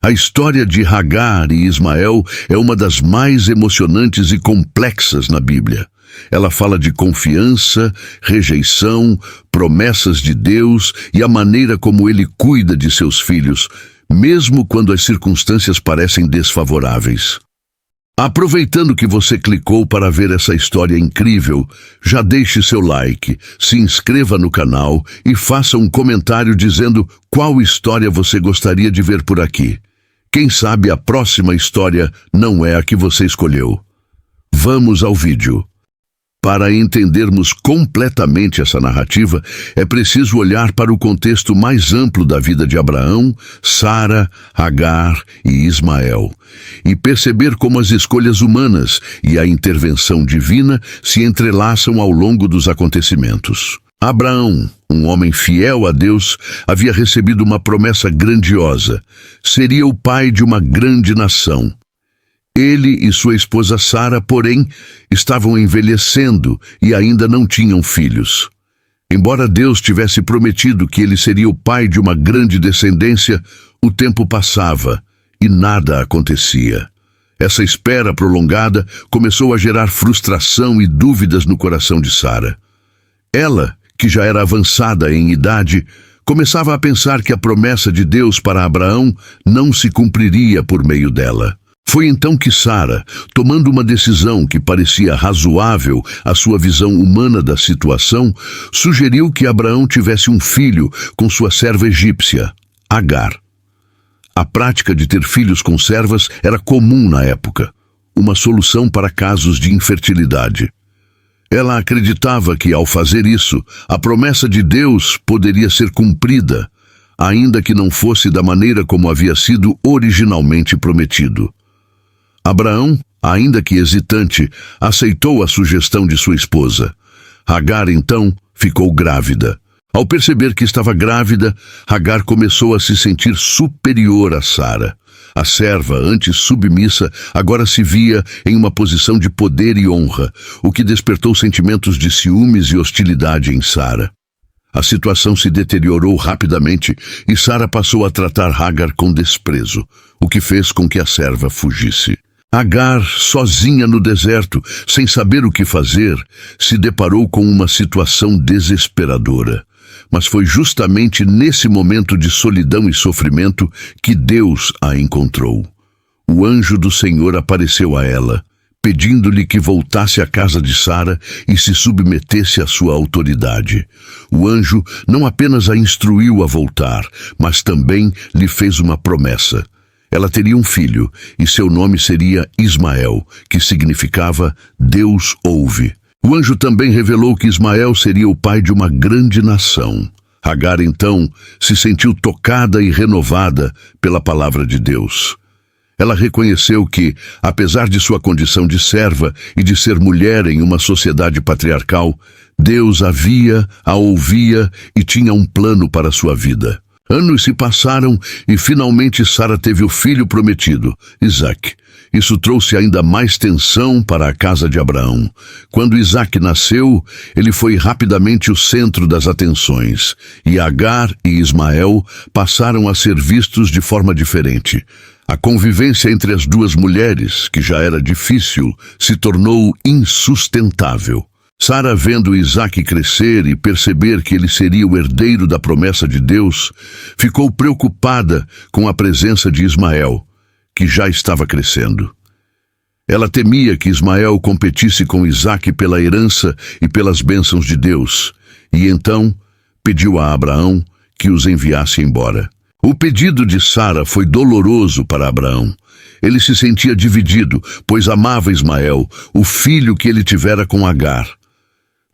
A história de Agar e Ismael é uma das mais emocionantes e complexas na Bíblia. Ela fala de confiança, rejeição, promessas de Deus e a maneira como Ele cuida de seus filhos, mesmo quando as circunstâncias parecem desfavoráveis. Aproveitando que você clicou para ver essa história incrível, já deixe seu like, se inscreva no canal e faça um comentário dizendo qual história você gostaria de ver por aqui. Quem sabe a próxima história não é a que você escolheu. Vamos ao vídeo. Para entendermos completamente essa narrativa, é preciso olhar para o contexto mais amplo da vida de Abraão, Sara, Agar e Ismael, e perceber como as escolhas humanas e a intervenção divina se entrelaçam ao longo dos acontecimentos. Abraão, um homem fiel a Deus, havia recebido uma promessa grandiosa. Seria o pai de uma grande nação. Ele e sua esposa Sara, porém, estavam envelhecendo e ainda não tinham filhos. Embora Deus tivesse prometido que ele seria o pai de uma grande descendência, o tempo passava e nada acontecia. Essa espera prolongada começou a gerar frustração e dúvidas no coração de Sara. Ela, que já era avançada em idade, começava a pensar que a promessa de Deus para Abraão não se cumpriria por meio dela. Foi então que Sara, tomando uma decisão que parecia razoável à sua visão humana da situação, sugeriu que Abraão tivesse um filho com sua serva egípcia, Agar. A prática de ter filhos com servas era comum na época, uma solução para casos de infertilidade. Ela acreditava que, ao fazer isso, a promessa de Deus poderia ser cumprida, ainda que não fosse da maneira como havia sido originalmente prometido. Abraão, ainda que hesitante, aceitou a sugestão de sua esposa. Agar, então, ficou grávida. Ao perceber que estava grávida, Agar começou a se sentir superior a Sara. A serva, antes submissa, agora se via em uma posição de poder e honra, o que despertou sentimentos de ciúmes e hostilidade em Sara. A situação se deteriorou rapidamente e Sara passou a tratar Agar com desprezo, o que fez com que a serva fugisse. Agar, sozinha no deserto, sem saber o que fazer, se deparou com uma situação desesperadora. Mas foi justamente nesse momento de solidão e sofrimento que Deus a encontrou. O anjo do Senhor apareceu a ela, pedindo-lhe que voltasse à casa de Sara e se submetesse à sua autoridade. O anjo não apenas a instruiu a voltar, mas também lhe fez uma promessa. Ela teria um filho, e seu nome seria Ismael, que significava Deus ouve. O anjo também revelou que Ismael seria o pai de uma grande nação. Agar, então, se sentiu tocada e renovada pela palavra de Deus. Ela reconheceu que, apesar de sua condição de serva e de ser mulher em uma sociedade patriarcal, Deus a ouvia e tinha um plano para sua vida. Anos se passaram e finalmente Sara teve o filho prometido, Isaque. Isso trouxe ainda mais tensão para a casa de Abraão. Quando Isaque nasceu, ele foi rapidamente o centro das atenções, e Agar e Ismael passaram a ser vistos de forma diferente. A convivência entre as duas mulheres, que já era difícil, se tornou insustentável. Sara, vendo Isaque crescer e perceber que ele seria o herdeiro da promessa de Deus, ficou preocupada com a presença de Ismael, que já estava crescendo. Ela temia que Ismael competisse com Isaque pela herança e pelas bênçãos de Deus, e então pediu a Abraão que os enviasse embora. O pedido de Sara foi doloroso para Abraão. Ele se sentia dividido, pois amava Ismael, o filho que ele tivera com Agar.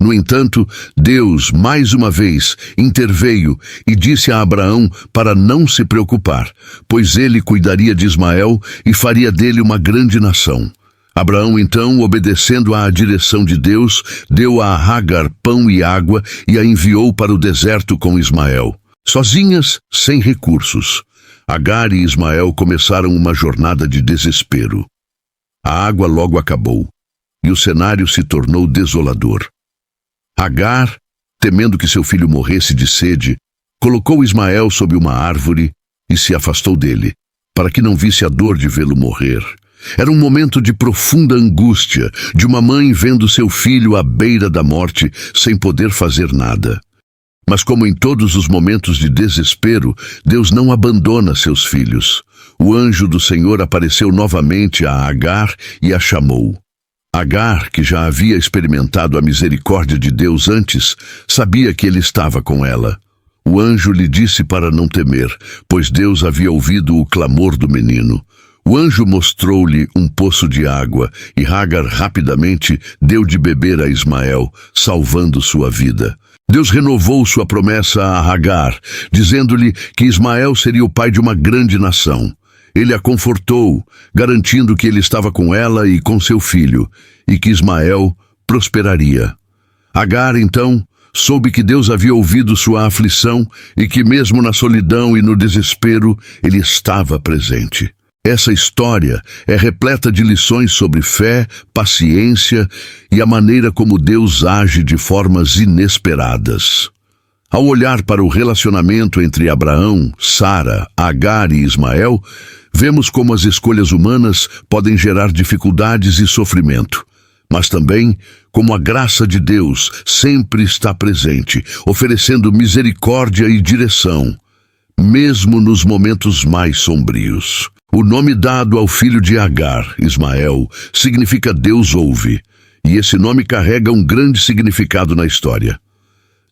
No entanto, Deus, mais uma vez, interveio e disse a Abraão para não se preocupar, pois ele cuidaria de Ismael e faria dele uma grande nação. Abraão, então, obedecendo à direção de Deus, deu a Agar pão e água e a enviou para o deserto com Ismael. Sozinhas, sem recursos, Agar e Ismael começaram uma jornada de desespero. A água logo acabou e o cenário se tornou desolador. Agar, temendo que seu filho morresse de sede, colocou Ismael sob uma árvore e se afastou dele. para que não visse a dor de vê-lo morrer. Era um momento de profunda angústia, de uma mãe vendo seu filho à beira da morte, sem poder fazer nada. Mas como em todos os momentos de desespero, Deus não abandona seus filhos. O anjo do Senhor apareceu novamente a Agar e a chamou. Agar, que já havia experimentado a misericórdia de Deus antes, sabia que ele estava com ela. O anjo lhe disse para não temer, pois Deus havia ouvido o clamor do menino. O anjo mostrou-lhe um poço de água, e Agar rapidamente deu de beber a Ismael, salvando sua vida. Deus renovou sua promessa a Agar, dizendo-lhe que Ismael seria o pai de uma grande nação. Ele a confortou, garantindo que ele estava com ela e com seu filho, e que Ismael prosperaria. Agar, então, soube que Deus havia ouvido sua aflição e que mesmo na solidão e no desespero, ele estava presente. Essa história é repleta de lições sobre fé, paciência e a maneira como Deus age de formas inesperadas. Ao olhar para o relacionamento entre Abraão, Sara, Agar e Ismael, vemos como as escolhas humanas podem gerar dificuldades e sofrimento, mas também como a graça de Deus sempre está presente, oferecendo misericórdia e direção, mesmo nos momentos mais sombrios. O nome dado ao filho de Agar, Ismael, significa Deus ouve, e esse nome carrega um grande significado na história.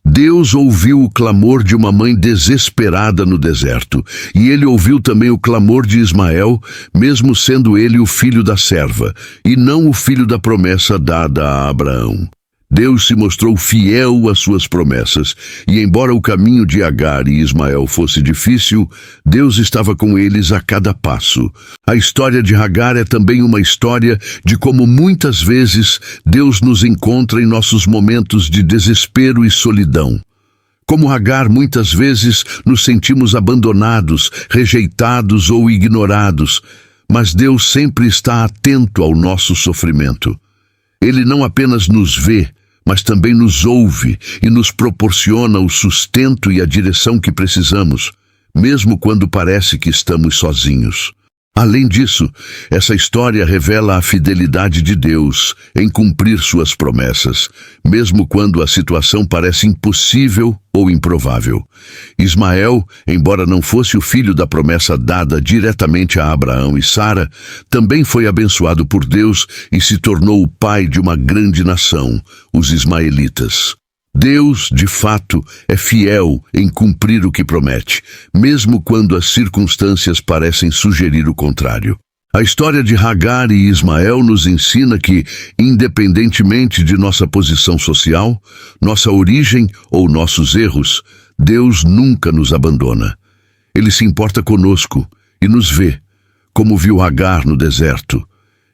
Deus ouviu o clamor de uma mãe desesperada no deserto, e ele ouviu também o clamor de Ismael, mesmo sendo ele o filho da serva, e não o filho da promessa dada a Abraão. Deus se mostrou fiel às suas promessas, e embora o caminho de Agar e Ismael fosse difícil, Deus estava com eles a cada passo. A história de Agar é também uma história de como muitas vezes Deus nos encontra em nossos momentos de desespero e solidão. Como Agar, muitas vezes nos sentimos abandonados, rejeitados ou ignorados, mas Deus sempre está atento ao nosso sofrimento. Ele não apenas nos vê, mas também nos ouve e nos proporciona o sustento e a direção que precisamos, mesmo quando parece que estamos sozinhos. Além disso, essa história revela a fidelidade de Deus em cumprir suas promessas, mesmo quando a situação parece impossível ou improvável. Ismael, embora não fosse o filho da promessa dada diretamente a Abraão e Sara, também foi abençoado por Deus e se tornou o pai de uma grande nação, os ismaelitas. Deus, de fato, é fiel em cumprir o que promete, mesmo quando as circunstâncias parecem sugerir o contrário. A história de Agar e Ismael nos ensina que, independentemente de nossa posição social, nossa origem ou nossos erros, Deus nunca nos abandona. Ele se importa conosco e nos vê, como viu Agar no deserto.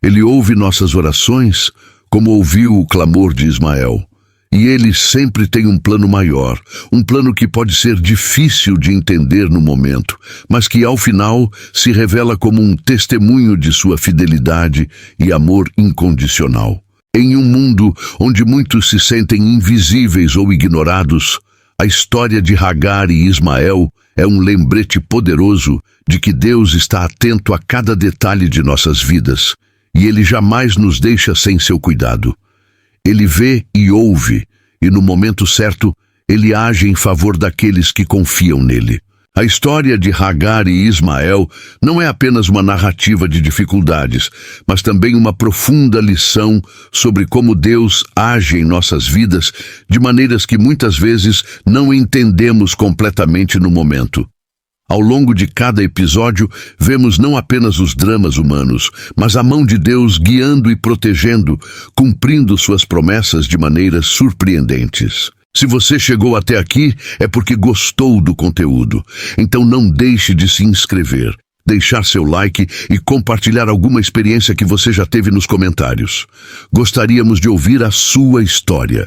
Ele ouve nossas orações, como ouviu o clamor de Ismael. E ele sempre tem um plano maior, um plano que pode ser difícil de entender no momento, mas que ao final se revela como um testemunho de sua fidelidade e amor incondicional. Em um mundo onde muitos se sentem invisíveis ou ignorados, a história de Agar e Ismael é um lembrete poderoso de que Deus está atento a cada detalhe de nossas vidas, e Ele jamais nos deixa sem seu cuidado. Ele vê e ouve, e no momento certo, ele age em favor daqueles que confiam nele. A história de Agar e Ismael não é apenas uma narrativa de dificuldades, mas também uma profunda lição sobre como Deus age em nossas vidas de maneiras que muitas vezes não entendemos completamente no momento. Ao longo de cada episódio, vemos não apenas os dramas humanos, mas a mão de Deus guiando e protegendo, cumprindo suas promessas de maneiras surpreendentes. Se você chegou até aqui, é porque gostou do conteúdo. Então não deixe de se inscrever, deixar seu like e compartilhar alguma experiência que você já teve nos comentários. Gostaríamos de ouvir a sua história.